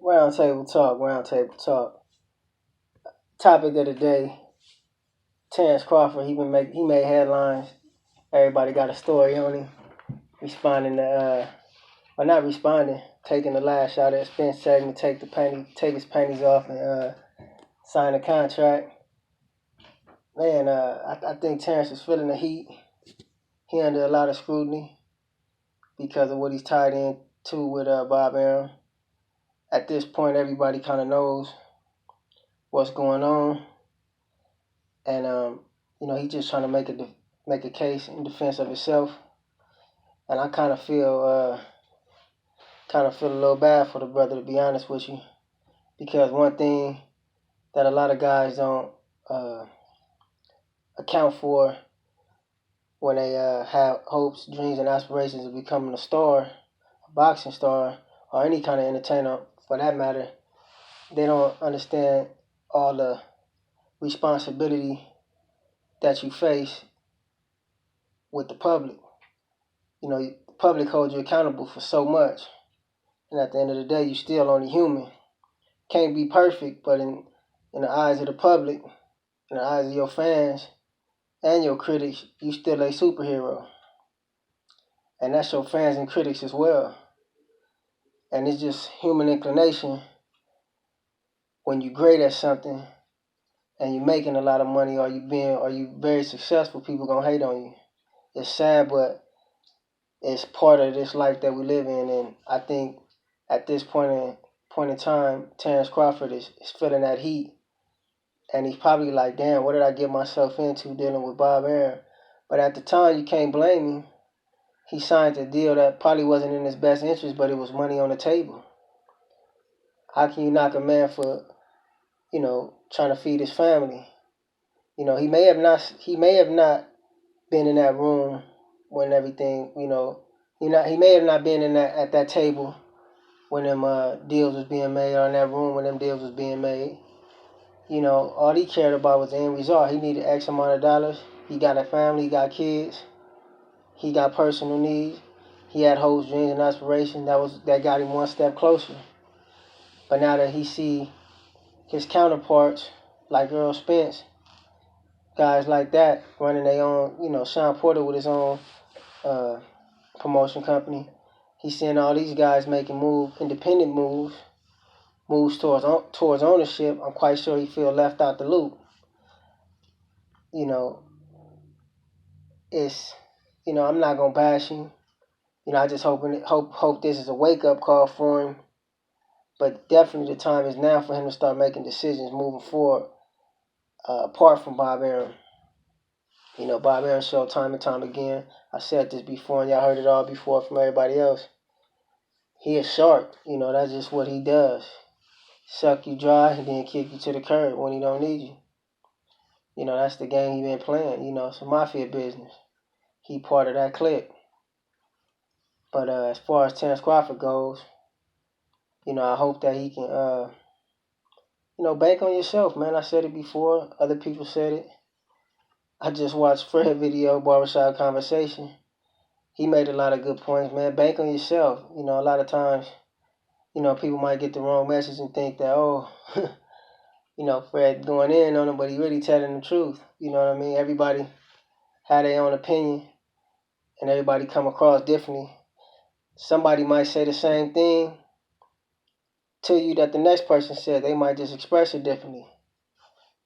Round table talk. Topic of the day: Terence Crawford. He made headlines. Everybody got a story on him. Responding to, or not responding, taking the last shot at Spence, telling him to take his panties off and sign a contract. Man, I think Terence is feeling the heat. He under a lot of scrutiny because of what he's tied into with Bob Arum. At this point, everybody kind of knows what's going on, and he's just trying to make a case in defense of himself. And I kind of feel a little bad for the brother, to be honest with you, because one thing that a lot of guys don't account for when they have hopes, dreams, and aspirations of becoming a star, a boxing star, or any kind of entertainer for that matter, they don't understand all the responsibility that you face with the public. The public holds you accountable for so much. And at the end of the day, you're still only human. Can't be perfect, but in the eyes of the public, in the eyes of your fans and your critics, you still a superhero. And that's your fans and critics as well. And it's just human inclination when you're great at something and you're making a lot of money or you very successful, people gonna hate on you. It's sad, but it's part of this life that we live in. And I think at this point in time, Terence Crawford is feeling that heat. And he's probably like, damn, what did I get myself into dealing with Bob Arum? But at the time, you can't blame him. He signed a deal that probably wasn't in his best interest, but it was money on the table. How can you knock a man for, trying to feed his family? He may have not been in that room when everything, he may have not been at that table when them deals was being made, or in that room when them deals was being made. All he cared about was the end result. He needed X amount of dollars. He got a family, he got kids, he got personal needs. He had hopes, dreams, and aspirations that got him one step closer. But now that he see his counterparts like Earl Spence, guys like that running their own, Sean Porter with his own promotion company, he's seeing all these guys making independent moves towards ownership. I'm quite sure he feel left out the loop. I'm not gonna bash him. I just hope this is a wake up call for him. But definitely the time is now for him to start making decisions moving forward, apart from Bob Arum. Bob Arum showed time and time again. I said this before, and y'all heard it all before from everybody else. He is sharp. That's just what he does. Suck you dry and then kick you to the curb when he don't need you. That's the game he been playing. It's a mafia business. He part of that clique. But as far as Terence Crawford goes, I hope that he can, bank on yourself, man. I said it before. Other people said it. I just watched Fred video, Barbershop Conversation. He made a lot of good points, man. Bank on yourself. A lot of times, people might get the wrong message and think that, Fred going in on him, but he really telling the truth. You know what I mean? Everybody had their own opinion, and everybody come across differently. Somebody might say the same thing to you that the next person said. They might just express it differently.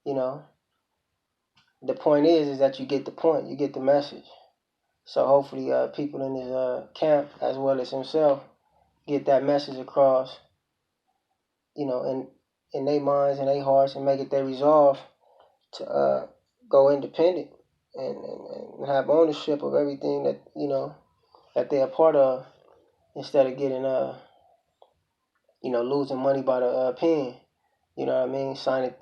The point is that you get the point, you get the message. So hopefully people in his camp, as well as himself, get that message across, in their minds and their hearts, and make it their resolve to go independent and have ownership of everything that, that they're a part of, instead of getting, losing money by the pen. You know what I mean? Signing,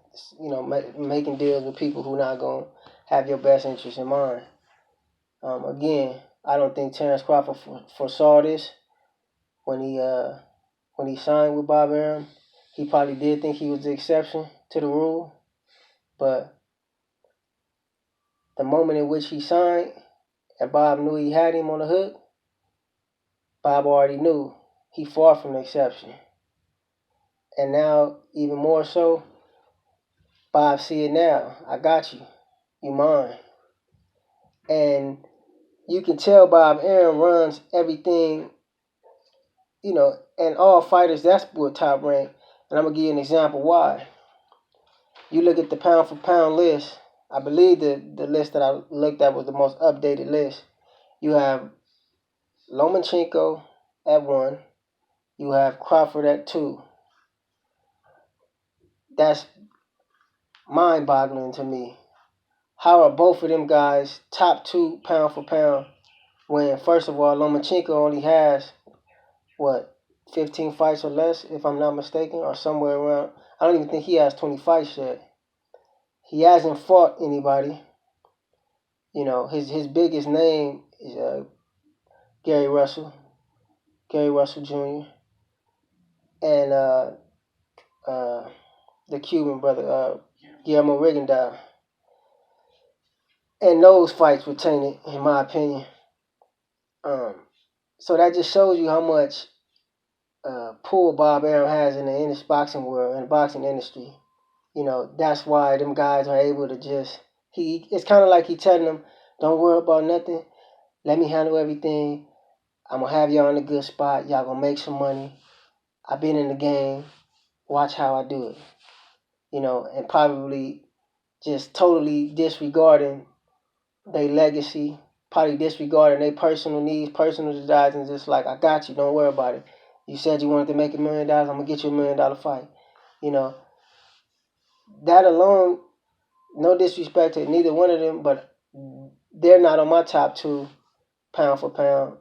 making deals with people who not going to have your best interest in mind. Again, I don't think Terence Crawford foresaw this when he signed with Bob Arum. He probably did think he was the exception to the rule, but the moment in which he signed and Bob knew he had him on the hook, Bob already knew he far from the exception. And now, even more so, Bob, see it now. I got you. You mine. And you can tell Bob Arum runs everything, and all fighters, that's what top rank. And I'm going to give you an example why. You look at the pound for pound list. I believe the list that I looked at was the most updated list. You have Lomachenko at 1. You have Crawford at 2. That's mind-boggling to me. How are both of them guys top 2 pound for pound when, first of all, Lomachenko only has, 15 fights or less, if I'm not mistaken, or somewhere around. I don't even think he has 20 fights yet. He hasn't fought anybody. His biggest name is Gary Russell Jr. and the Cuban brother, Guillermo Rigondeaux. And those fights were tainted, in my opinion. So that just shows you how much pull Bob Arum has in the boxing world, in the boxing industry. That's why them guys are able to just, it's kind of like he telling them, don't worry about nothing. Let me handle everything. I'm going to have y'all in a good spot. Y'all going to make some money. I've been in the game. Watch how I do it. And probably just totally disregarding their legacy, probably disregarding their personal needs, personal desires, and just like, I got you, don't worry about it. You said you wanted to make $1 million, I'm going to get you $1 million fight. That alone, no disrespect to neither one of them, but they're not on my top 2 pound for pound.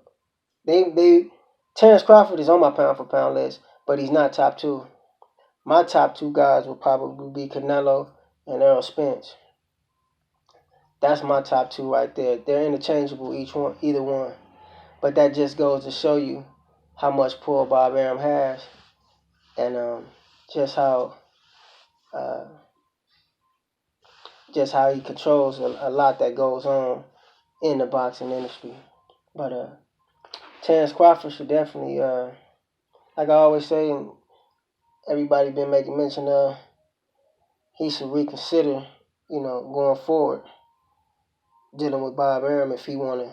Terence Crawford is on my pound for pound list, but he's not top 2. My top 2 guys will probably be Canelo and Errol Spence. That's my top 2 right there. They're interchangeable, either one. But that just goes to show you how much pull Bob Arum has, and just how he controls a lot that goes on in the boxing industry. But Terence Crawford should definitely, like I always say, and everybody been making mention of, he should reconsider, going forward, dealing with Bob Arum if he want to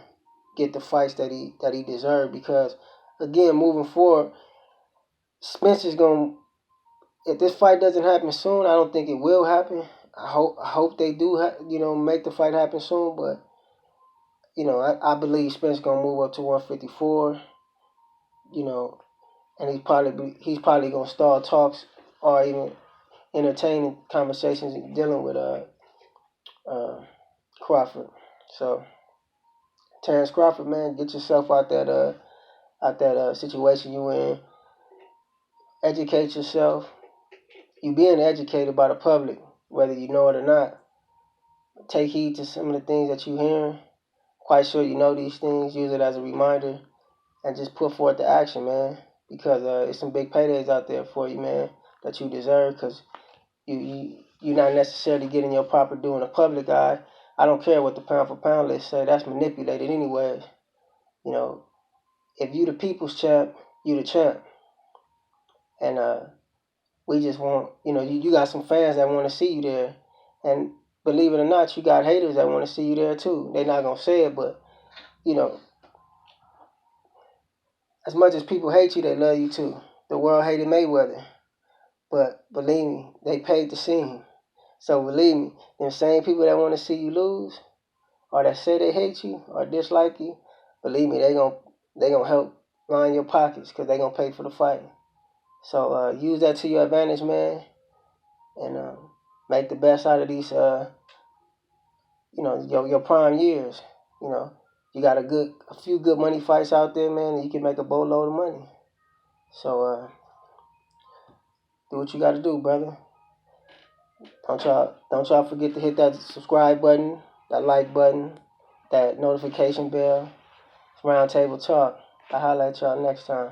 get the fights that he deserved. Because, again, moving forward, Spence is going to, if this fight doesn't happen soon, I don't think it will happen. I hope they do, make the fight happen soon. But, I believe Spence going to move up to 154, and he's probably going to start talks or even entertaining conversations dealing with Crawford. So, Terence Crawford, man, get yourself out that situation you in. Educate yourself. You being educated by the public, whether you know it or not. Take heed to some of the things that you're hearing. Quite sure you know these things. Use it as a reminder, and just put forth the action, man. Because it's some big paydays out there for you, man, that you deserve. Because you're not necessarily getting your proper due in the public eye. I don't care what the pound for pound list say. That's manipulated anyways. If you the people's champ, you the champ. And we just want, you got some fans that want to see you there. And believe it or not, you got haters that want to see you there too. They're not going to say it, but, as much as people hate you, they love you too. The world hated Mayweather. But believe me, they paid to see him. So believe me, them same people that want to see you lose, or that say they hate you or dislike you, believe me, they gonna help line your pockets because they gonna pay for the fight. So use that to your advantage, man, and make the best out of these, your prime years. You got a few good money fights out there, man, and you can make a boatload of money. So do what you got to do, brother. Don't y'all forget to hit that subscribe button, that like button, that notification bell. It's Round Table Talk. I'll holler at y'all next time.